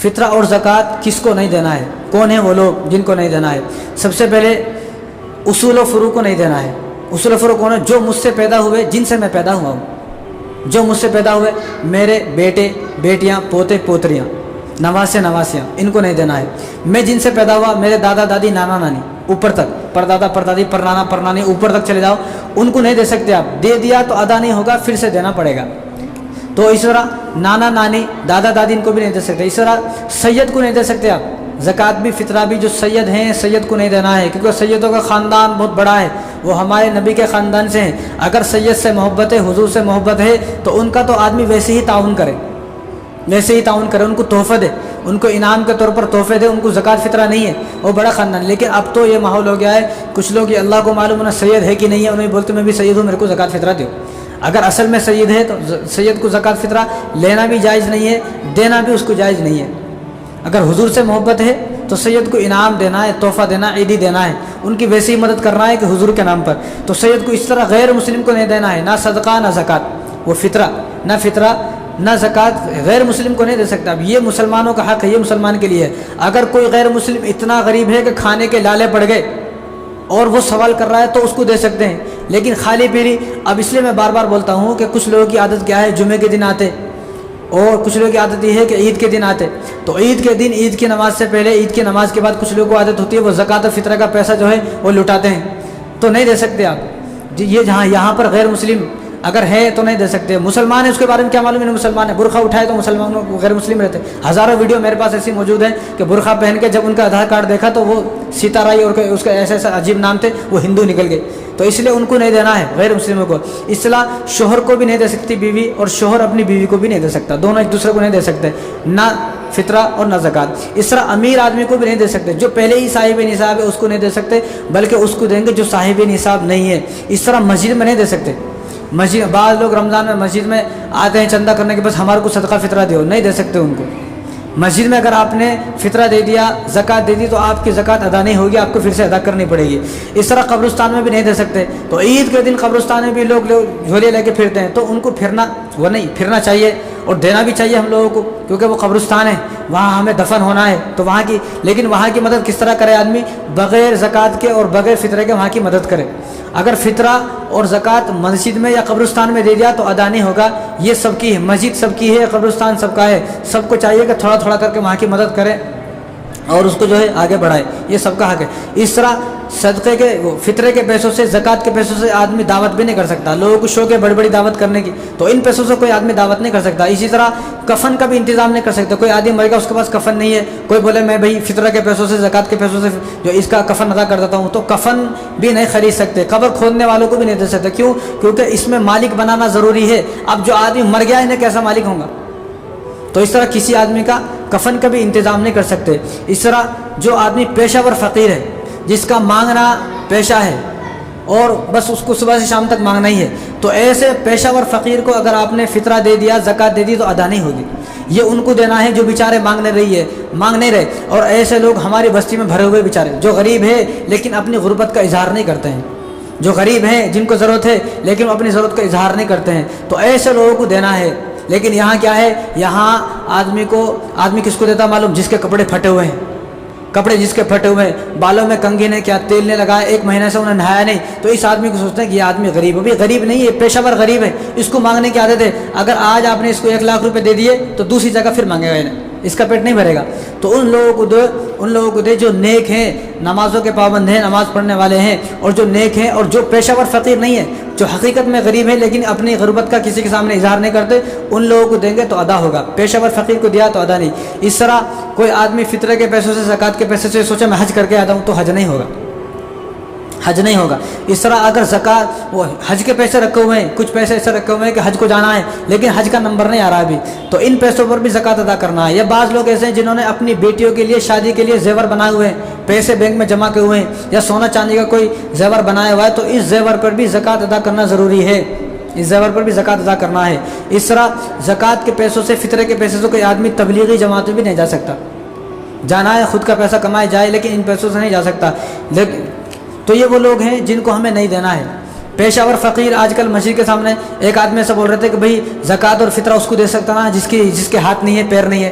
فطرہ اور زکوٰۃ کس کو نہیں دینا ہے؟ کون ہیں وہ لوگ جن کو نہیں دینا ہے؟ سب سے پہلے اصول و فروع کو نہیں دینا ہے۔ اصول و فروع کون ہے؟ جو مجھ سے پیدا ہوئے، جن سے میں پیدا ہوا ہوں، جو مجھ سے پیدا ہوئے، میرے بیٹے بیٹیاں، پوتے پوتریاں، نواسے نواسیاں، ان کو نہیں دینا ہے۔ میں جن سے پیدا ہوا، میرے دادا دادی نانا نانی اوپر تک، پردادا پردادی پرنانا پرنانی اوپر تک چلے جاؤ، ان کو نہیں دے سکتے آپ۔ دے دیا تو ادا نہیں ہوگا، پھر سے دینا پڑے گا۔ تو اس طرح نانا نانی دادا دادی ان کو بھی نہیں دے سکتے۔ اس طرح سید کو نہیں دے سکتے آپ۔ زکوٰۃ بھی فطرہ بھی جو سید ہیں، سید کو نہیں دینا ہے، کیونکہ سیدوں کا خاندان بہت بڑا ہے، وہ ہمارے نبی کے خاندان سے ہیں۔ اگر سید سے محبت ہے، حضور سے محبت ہے، تو ان کا تو آدمی ویسے ہی تعاون کرے، ویسے ہی تعاون کرے، ان کو تحفہ دے، ان کو انعام کے طور پر تحفے دے، ان کو زکوٰۃ فطرہ نہیں ہے، وہ بڑا خاندان۔ لیکن اب تو یہ ماحول ہو گیا ہے، کچھ لوگ یہ اللہ کو معلوم ہے سید ہے کہ نہیں ہے، انہیں بولتے میں بھی سید ہوں، میرے کو زکوٰۃ فطرہ دو۔ اگر اصل میں سید ہے تو سید کو زکوٰۃ فطرہ لینا بھی جائز نہیں ہے، دینا بھی اس کو جائز نہیں ہے۔ اگر حضور سے محبت ہے تو سید کو انعام دینا ہے، تحفہ دینا، عیدی دینا ہے، ان کی ویسے ہی مدد کرنا ہے کہ حضور کے نام پر۔ تو سید کو اس طرح غیر مسلم کو نہیں دینا ہے، نہ صدقہ نہ زکوٰۃ، وہ فطرہ نہ زکوٰۃ غیر مسلم کو نہیں دے سکتا۔ اب یہ مسلمانوں کا حق ہے، یہ مسلمان کے لیے ہے۔ اگر کوئی غیر مسلم اتنا غریب ہے کہ کھانے کے لالے پڑ گئے اور وہ سوال کر رہا ہے تو اس کو دے سکتے ہیں، لیکن خالی پیری۔ اب اس لیے میں بار بار بولتا ہوں کہ کچھ لوگوں کی عادت کیا ہے، جمعے کے دن آتے، اور کچھ لوگوں کی عادت یہ ہے کہ عید کے دن آتے، تو عید کے دن، عید کی نماز سے پہلے، عید کی نماز کے بعد کچھ لوگوں کو عادت ہوتی ہے وہ زکوٰۃ و فطرہ کا پیسہ جو ہے وہ لٹاتے ہیں، تو نہیں دے سکتے آپ جی۔ یہ جہاں یہاں پر غیر مسلم اگر ہے تو نہیں دے سکتے۔ مسلمان ہے اس کے بارے میں کیا معلوم ہے؟ مسلمان ہے، برقع اٹھائے تو مسلمانوں غیر مسلم رہتے۔ ہزاروں ویڈیو میرے پاس ایسی موجود ہیں کہ برقع پہن کے جب ان کا آدھار کارڈ دیکھا تو وہ سیتارائی اور اس کے ایسے ایسے عجیب نام تھے، وہ ہندو نکل گئے۔ تو اس لیے ان کو نہیں دینا ہے، غیر مسلموں کو۔ اس طرح شوہر کو بھی نہیں دے سکتی بیوی، اور شوہر اپنی بیوی کو بھی نہیں دے سکتا، دونوں ایک دوسرے کو نہیں دے سکتے، نہ فطرہ اور نہ زکوٰۃ۔ اس طرح امیر آدمی کو بھی نہیں دے سکتے، جو پہلے ہی صاحب نصاب ہے اس کو نہیں دے سکتے، بلکہ اس کو دیں گے جو صاحب نصاب نہیں ہے۔ اس طرح مسجد میں نہیں دے سکتے۔ مسجد، بعض لوگ رمضان میں مسجد میں آتے ہیں چندہ کرنے کے، بس ہمارے کو صدقہ فطرہ دو، نہیں دے سکتے ان کو۔ مسجد میں اگر آپ نے فطرہ دے دیا، زکوٰۃ دے دی، تو آپ کی زکوٰۃ ادا نہیں ہوگی، آپ کو پھر سے ادا کرنی پڑے گی۔ اس طرح قبرستان میں بھی نہیں دے سکتے۔ تو عید کے دن قبرستان میں بھی لوگ جھولے لے کے پھرتے ہیں، تو ان کو پھرنا چاہیے اور دینا بھی چاہیے ہم لوگوں کو، کیونکہ وہ قبرستان ہے، وہاں ہمیں دفن ہونا ہے، تو وہاں کی، لیکن وہاں کی مدد کس طرح کرے آدمی؟ بغیر زکوٰۃ کے اور بغیر فطرے کے وہاں کی مدد کرے۔ اگر فطرہ اور زکوٰۃ مسجد میں یا قبرستان میں دے دیا تو ادا نہیں ہوگا۔ یہ سب کی ہے، مسجد سب کی ہے، قبرستان سب کا ہے، سب کو چاہیے کہ تھوڑا تھوڑا کر کے وہاں کی مدد کرے اور اس کو جو ہے آگے بڑھائے، یہ سب کا حق ہے۔ اس طرح صدقے کے، فطرے کے پیسوں سے، زکوٰۃ کے پیسوں سے آدمی دعوت بھی نہیں کر سکتا۔ لوگوں کو شوق ہے بڑی بڑی دعوت کرنے کی، تو ان پیسوں سے کوئی آدمی دعوت نہیں کر سکتا۔ اسی طرح کفن کا بھی انتظام نہیں کر سکتا۔ کوئی آدمی مرے گا، اس کے پاس کفن نہیں ہے، کوئی بولے میں بھائی فطرہ کے پیسوں سے، زکوٰۃ کے پیسوں سے جو اس کا کفن ادا کر دیتا ہوں، تو کفن بھی نہیں خرید سکتے۔ قبر کھودنے والوں کو بھی نہیں دے سکتے۔ کیوں؟ کیونکہ اس میں مالک بنانا ضروری ہے۔ اب جو آدمی مر گیا انہیں کیسا مالک ہوں گا؟ تو اس طرح کسی آدمی کا کفن کا بھی انتظام نہیں کر سکتے۔ اس طرح جو آدمی پیشہ ور فقیر ہے، جس کا مانگنا پیشہ ہے اور بس اس کو صبح سے شام تک مانگنا ہی ہے، تو ایسے پیشہ ور فقیر کو اگر آپ نے فطرہ دے دیا، زکوٰۃ دے دی، تو ادا نہیں ہوگی۔ یہ ان کو دینا ہے جو بیچارے مانگ نہیں رہے۔ اور ایسے لوگ ہماری بستی میں بھرے ہوئے بیچارے، جو غریب ہے لیکن اپنی غربت کا اظہار نہیں کرتے ہیں، جو غریب ہیں جن کو ضرورت ہے لیکن وہ اپنی ضرورت کا اظہار نہیں کرتے ہیں، تو ایسے لوگوں کو دینا ہے۔ لیکن یہاں کیا ہے؟ یہاں آدمی کس کو دیتا معلوم؟ جس کے کپڑے پھٹے ہوئے ہیں، کپڑے جس کے پھٹے ہوئے ہیں، بالوں میں کنگھی نے کیا تیل نے لگایا، 1 مہینے سے انہیں نہایا نہیں، تو اس آدمی کو سوچتے ہیں کہ یہ آدمی غریب ہے۔ ابھی غریب نہیں ہے، پیشہ ور غریب ہے، اس کو مانگنے کی عادت ہے۔ اگر آج آپ نے اس کو 1 لاکھ روپے دے دیے تو دوسری جگہ پھر مانگے گا، اس کا پیٹ نہیں بھرے گا۔ تو ان لوگوں کو دے جو نیک ہیں، نمازوں کے پابند ہیں، نماز پڑھنے والے ہیں، اور جو نیک ہیں، اور جو پیشہ ور فقیر نہیں ہے، جو حقیقت میں غریب ہے لیکن اپنی غربت کا کسی کے سامنے اظہار نہیں کرتے، ان لوگوں کو دیں گے تو ادا ہوگا۔ پیشہ ور فقیر کو دیا تو ادا نہیں۔ اس طرح کوئی آدمی فطرے کے پیسوں سے، زکوٰۃ کے پیسے سے سوچے میں حج کر کے آتا ہوں، تو حج نہیں ہوگا، حج نہیں ہوگا۔ اس طرح اگر زکوٰۃ، وہ حج کے پیسے رکھے ہوئے ہیں، کچھ پیسے ایسے رکھے ہوئے ہیں کہ حج کو جانا ہے لیکن حج کا نمبر نہیں آ رہا ابھی، تو ان پیسوں پر بھی زکوٰۃ ادا کرنا ہے۔ یا بعض لوگ ایسے ہیں جنہوں نے اپنی بیٹیوں کے لیے، شادی کے لیے زیور بنائے ہوئے ہیں، پیسے بینک میں جمع کیے ہوئے ہیں، یا سونا چاندی کا کوئی زیور بنایا ہوا ہے، تو اس زیور پر بھی زکوٰۃ ادا کرنا ضروری ہے، اس زیور پر بھی زکوٰۃ ادا کرنا ہے۔ اس طرح زکوٰۃ کے پیسوں سے، فطرے کے پیسے سے کوئی آدمی تبلیغی جماعت میں بھی نہیں جا سکتا۔ جانا ہے خود کا پیسہ کمائے جائے، لیکن ان پیسوں سے نہیں جا سکتا۔ تو یہ وہ لوگ ہیں جن کو ہمیں نہیں دینا ہے۔ پیشہ ور فقیر، آج کل مسجد کے سامنے ایک آدمی سے بول رہے تھے کہ بھئی زکوٰۃ اور فطرہ اس کو دے سکتا نا جس کے ہاتھ نہیں ہے، پیر نہیں ہے،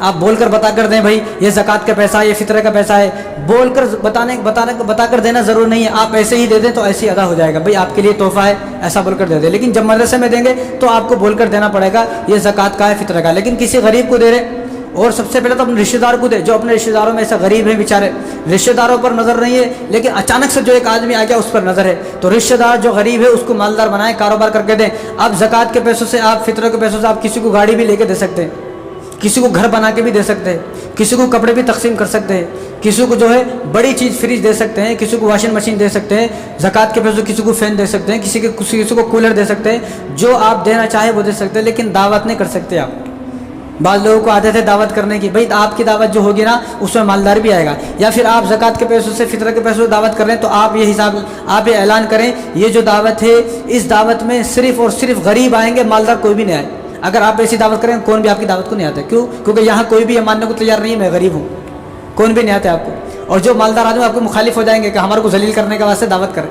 آپ بول کر بتا کر دیں بھائی یہ زکوٰۃ کا پیسہ ہے، یہ فطرے کا پیسہ ہے، بول کر بتا کر دینا ضرور نہیں ہے، آپ ایسے ہی دے دیں تو ایسے ہی ادا ہو جائے گا، بھائی آپ کے لیے تحفہ ہے ایسا بول کر دے دیں۔ لیکن جب مدرسے میں دیں گے تو آپ کو بول کر دینا پڑے گا یہ زکوٰۃ کا ہے، فطرے کا۔ لیکن کسی غریب کو دے رہے، اور سب سے پہلے تو اپنے رشتہ دار کو دے، جو اپنے رشتہ داروں میں ایسا غریب ہے بیچارے، رشتہ داروں پر نظر نہیں ہے لیکن اچانک سے جو ایک آدمی آ گیا اس پر نظر ہے، تو رشتہ دار جو غریب ہے اس کو مالدار بنائیں، کاروبار کر کے دیں۔ آپ زکوٰۃ کے پیسوں سے، آپ فطرے کے پیسوں سے آپ کسی کو گاڑی بھی لے کے دے سکتے ہیں، کسی کو گھر بنا کے بھی دے سکتے ہیں، کسی کو کپڑے بھی تقسیم کر سکتے ہیں، کسی کو جو ہے بڑی چیز فریج دے سکتے ہیں، کسی کو واشنگ مشین دے سکتے ہیں، زکوٰۃ کے پیسوں کسی کو فین دے سکتے ہیں، کسی کو کولر دے سکتے ہیں، جو آپ دینا چاہیں وہ دے سکتے ہیں، لیکن دعوت نہیں کر سکتے آپ۔ بعض لوگوں کو عادت ہے دعوت کرنے کی، بھائی آپ کی دعوت جو ہوگی نا اس میں مالدار بھی آئے گا، یا پھر آپ زکوٰۃ کے پیسوں سے، فطرہ کے پیسوں سے دعوت کر رہے ہیں تو آپ یہ اعلان کریں یہ جو دعوت ہے اس دعوت میں صرف اور صرف غریب آئیں گے، مالدار کوئی بھی نہیں آئے۔ اگر آپ ایسی دعوت کریں کون بھی آپ کی دعوت کو نہیں آتا، کیوں؟ کیونکہ یہاں کوئی بھی یہ ماننے کو تیار نہیں ہے میں غریب ہوں، کون بھی نہیں آتا آپ کو، اور جو مالدار آدمی آپ کو مخالف ہو جائیں گے کہ ہمارے کو ذلیل کرنے کے واسطے دعوت کریں،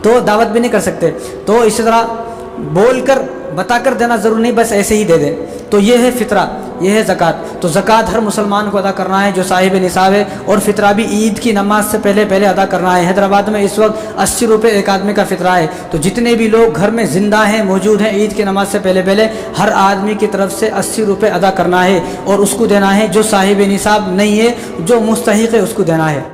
تو دعوت بھی نہیں کر سکتے۔ تو اسی طرح بول کر بتا کر دینا ضرور نہیں، بس ایسے ہی دے دیں۔ تو یہ ہے فطرہ، یہ ہے زکوٰۃ۔ تو زکوٰۃ ہر مسلمان کو ادا کرنا ہے جو صاحب نصاب ہے، اور فطرہ بھی عید کی نماز سے پہلے ادا کرنا ہے۔ حیدرآباد میں اس وقت 80 روپے ایک آدمی کا فطرہ ہے، تو جتنے بھی لوگ گھر میں زندہ ہیں، موجود ہیں، عید کی نماز سے پہلے ہر آدمی کی طرف سے 80 روپے ادا کرنا ہے، اور اس کو دینا ہے جو صاحب نصاب نہیں ہے، جو مستحق ہے اس کو دینا ہے۔